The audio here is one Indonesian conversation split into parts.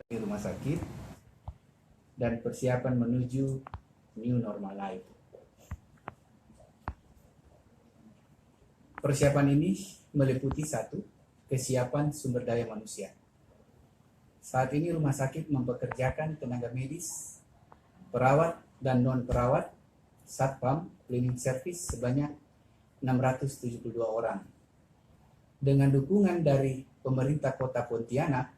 di rumah sakit dan persiapan menuju new normal life. Persiapan ini meliputi satu, kesiapan sumber daya manusia. Saat ini rumah sakit mempekerjakan tenaga medis, perawat dan non-perawat, satpam, cleaning service sebanyak 672 orang. Dengan dukungan dari pemerintah Kota Pontianak,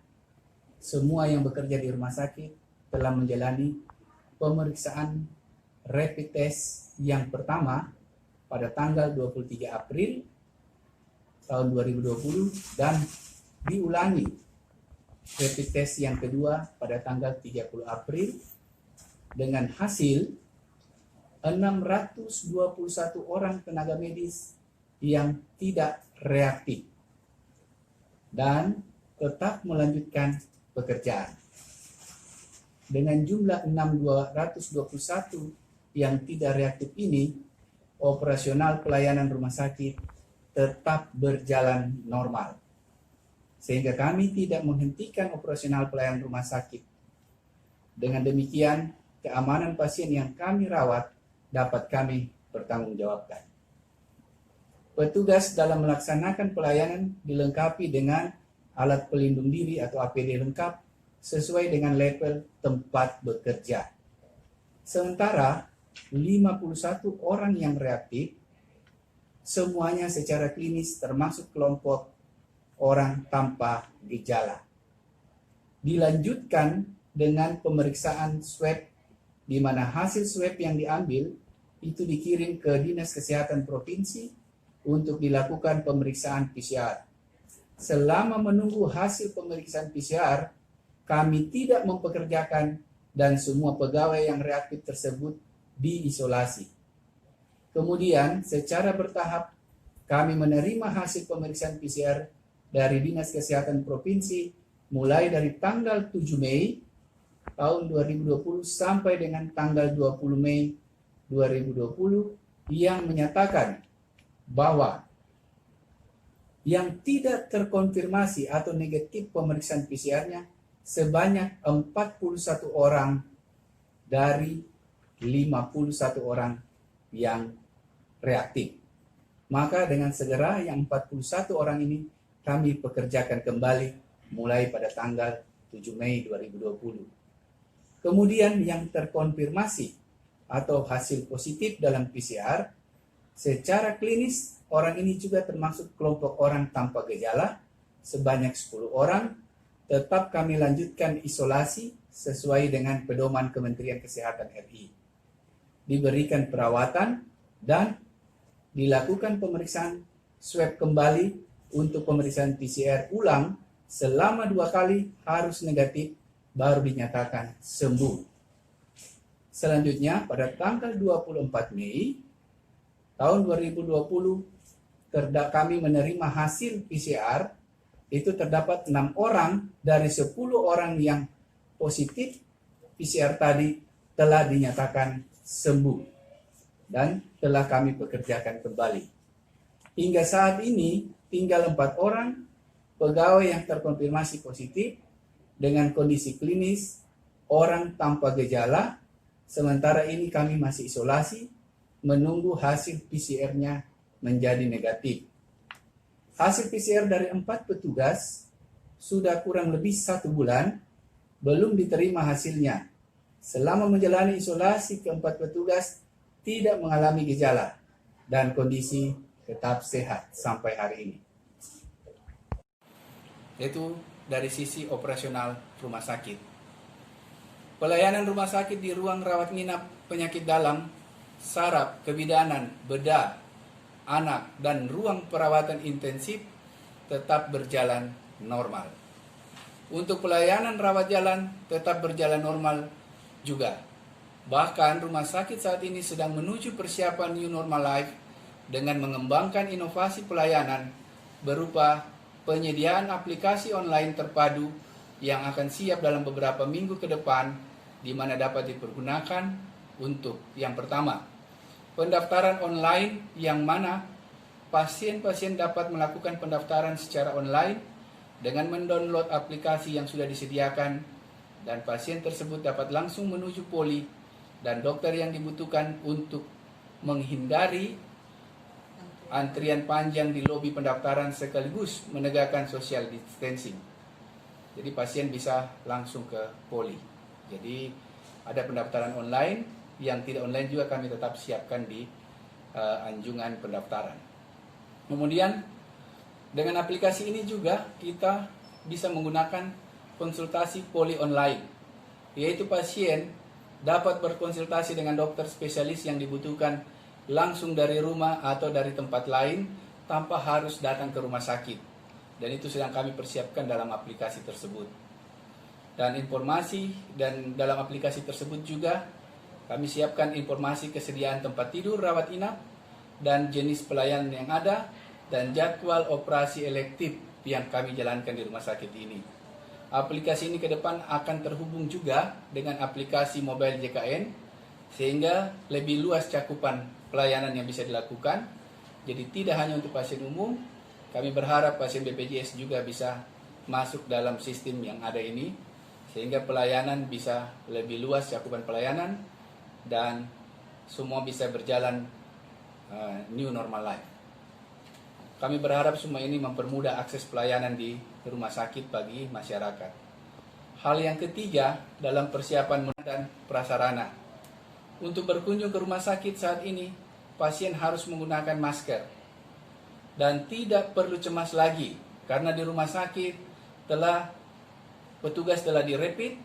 semua yang bekerja di rumah sakit telah menjalani pemeriksaan rapid test yang pertama pada tanggal 23 April tahun 2020 dan diulangi rapid test yang kedua pada tanggal 30 April dengan hasil 621 orang tenaga medis yang tidak reaktif dan tetap melanjutkan pekerjaan. Dengan jumlah 6.221 yang tidak reaktif ini, operasional pelayanan rumah sakit tetap berjalan normal. Sehingga kami tidak menghentikan operasional pelayanan rumah sakit. Dengan demikian, keamanan pasien yang kami rawat dapat kami pertanggungjawabkan. Petugas dalam melaksanakan pelayanan dilengkapi dengan alat pelindung diri atau APD lengkap sesuai dengan level tempat bekerja. Sementara 51 orang yang reaktif, semuanya secara klinis termasuk kelompok orang tanpa gejala. Dilanjutkan dengan pemeriksaan swab di mana hasil swab yang diambil itu dikirim ke Dinas Kesehatan Provinsi untuk dilakukan pemeriksaan PCR. Selama menunggu hasil pemeriksaan PCR, kami tidak mempekerjakan dan semua pegawai yang reaktif tersebut diisolasi. Kemudian secara bertahap kami menerima hasil pemeriksaan PCR dari Dinas Kesehatan Provinsi mulai dari tanggal 7 Mei tahun 2020 sampai dengan tanggal 20 Mei 2020 yang menyatakan bahwa yang tidak terkonfirmasi atau negatif pemeriksaan PCR-nya sebanyak 41 orang dari 51 orang yang reaktif. Maka dengan segera yang 41 orang ini kami pekerjakan kembali mulai pada tanggal 7 Mei 2020. Kemudian yang terkonfirmasi atau hasil positif dalam PCR, secara klinis orang ini juga termasuk kelompok orang tanpa gejala sebanyak 10 orang, tetap kami lanjutkan isolasi sesuai dengan pedoman Kementerian Kesehatan RI. Diberikan perawatan dan dilakukan pemeriksaan swab kembali untuk pemeriksaan PCR ulang selama 2 kali harus negatif baru dinyatakan sembuh. Selanjutnya pada tanggal 24 Mei tahun 2020 kami menerima hasil PCR. Itu terdapat 6 orang dari 10 orang yang positif PCR tadi telah dinyatakan sembuh dan telah kami pekerjakan kembali. Hingga saat ini tinggal 4 orang pegawai yang terkonfirmasi positif dengan kondisi klinis orang tanpa gejala. Sementara ini kami masih isolasi menunggu hasil PCR-nya menjadi negatif. Hasil PCR dari 4 petugas sudah kurang lebih 1 bulan belum diterima hasilnya. Selama menjalani isolasi ke-4 petugas tidak mengalami gejala dan kondisi tetap sehat sampai hari ini. Itu dari sisi operasional rumah sakit. Pelayanan rumah sakit di ruang rawat inap penyakit dalam, saraf, kebidanan, bedah, anak, dan ruang perawatan intensif tetap berjalan normal. Untuk pelayanan rawat jalan tetap berjalan normal juga. Bahkan rumah sakit saat ini sedang menuju persiapan new normal life dengan mengembangkan inovasi pelayanan berupa penyediaan aplikasi online terpadu yang akan siap dalam beberapa minggu ke depan, di mana dapat dipergunakan untuk yang pertama, pendaftaran online yang mana pasien-pasien dapat melakukan pendaftaran secara online dengan mendownload aplikasi yang sudah disediakan dan pasien tersebut dapat langsung menuju poli dan dokter yang dibutuhkan untuk menghindari antrian panjang di lobi pendaftaran sekaligus menegakkan social distancing. Jadi pasien bisa langsung ke poli. Jadi ada pendaftaran online, yang tidak online juga kami tetap siapkan di anjungan pendaftaran. Kemudian dengan aplikasi ini juga kita bisa menggunakan konsultasi poli online, yaitu pasien dapat berkonsultasi dengan dokter spesialis yang dibutuhkan langsung dari rumah atau dari tempat lain tanpa harus datang ke rumah sakit. Dan itu sedang kami persiapkan dalam aplikasi tersebut. Dan dalam aplikasi tersebut juga kami siapkan informasi kesediaan tempat tidur rawat inap dan jenis pelayanan yang ada dan jadwal operasi elektif yang kami jalankan di rumah sakit ini. Aplikasi ini ke depan akan terhubung juga dengan aplikasi mobile JKN sehingga lebih luas cakupan pelayanan yang bisa dilakukan. Jadi tidak hanya untuk pasien umum, kami berharap pasien BPJS juga bisa masuk dalam sistem yang ada ini sehingga pelayanan bisa lebih luas cakupan pelayanan dan semua bisa berjalan new normal life. Kami berharap semua ini mempermudah akses pelayanan di rumah sakit bagi masyarakat. Hal yang ketiga dalam persiapan dan prasarana. Untuk berkunjung ke rumah sakit saat ini, pasien harus menggunakan masker. Dan tidak perlu cemas lagi, karena di rumah sakit petugas telah direpit,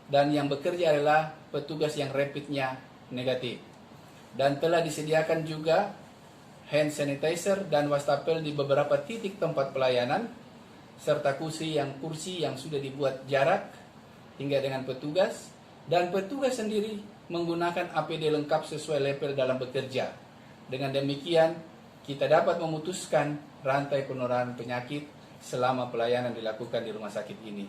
dan yang bekerja adalah petugas yang rapidnya negatif. Dan telah disediakan juga hand sanitizer dan wastafel di beberapa titik tempat pelayanan, serta kursi yang sudah dibuat jarak hingga dengan petugas, dan petugas sendiri menggunakan APD lengkap sesuai level dalam bekerja. Dengan demikian, kita dapat memutuskan rantai penularan penyakit selama pelayanan dilakukan di rumah sakit ini.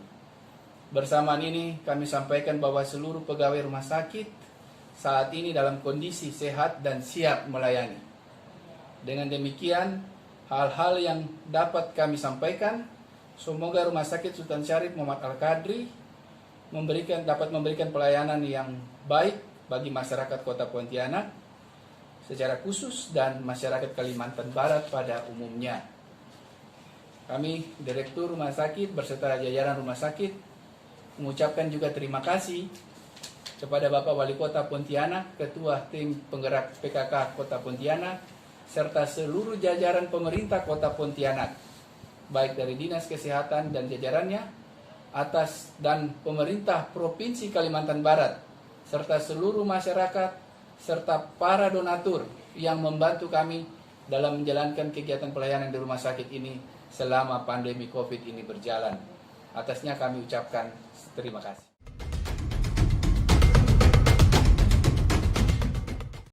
Bersamaan ini, kami sampaikan bahwa seluruh pegawai rumah sakit saat ini dalam kondisi sehat dan siap melayani. Dengan demikian, hal-hal yang dapat kami sampaikan, semoga Rumah Sakit Sultan Syarif Muhammad Al-Qadri dapat memberikan pelayanan yang baik bagi masyarakat Kota Pontianak secara khusus dan masyarakat Kalimantan Barat pada umumnya. Kami, Direktur Rumah Sakit berserta jajaran Rumah Sakit, mengucapkan juga terima kasih kepada Bapak Wali Kota Pontianak, Ketua Tim Penggerak PKK Kota Pontianak, serta seluruh jajaran pemerintah Kota Pontianak, baik dari Dinas Kesehatan dan jajarannya, dan pemerintah Provinsi Kalimantan Barat, serta seluruh masyarakat, serta para donatur yang membantu kami dalam menjalankan kegiatan pelayanan di rumah sakit ini selama pandemi COVID ini berjalan. Atasnya kami ucapkan terima kasih.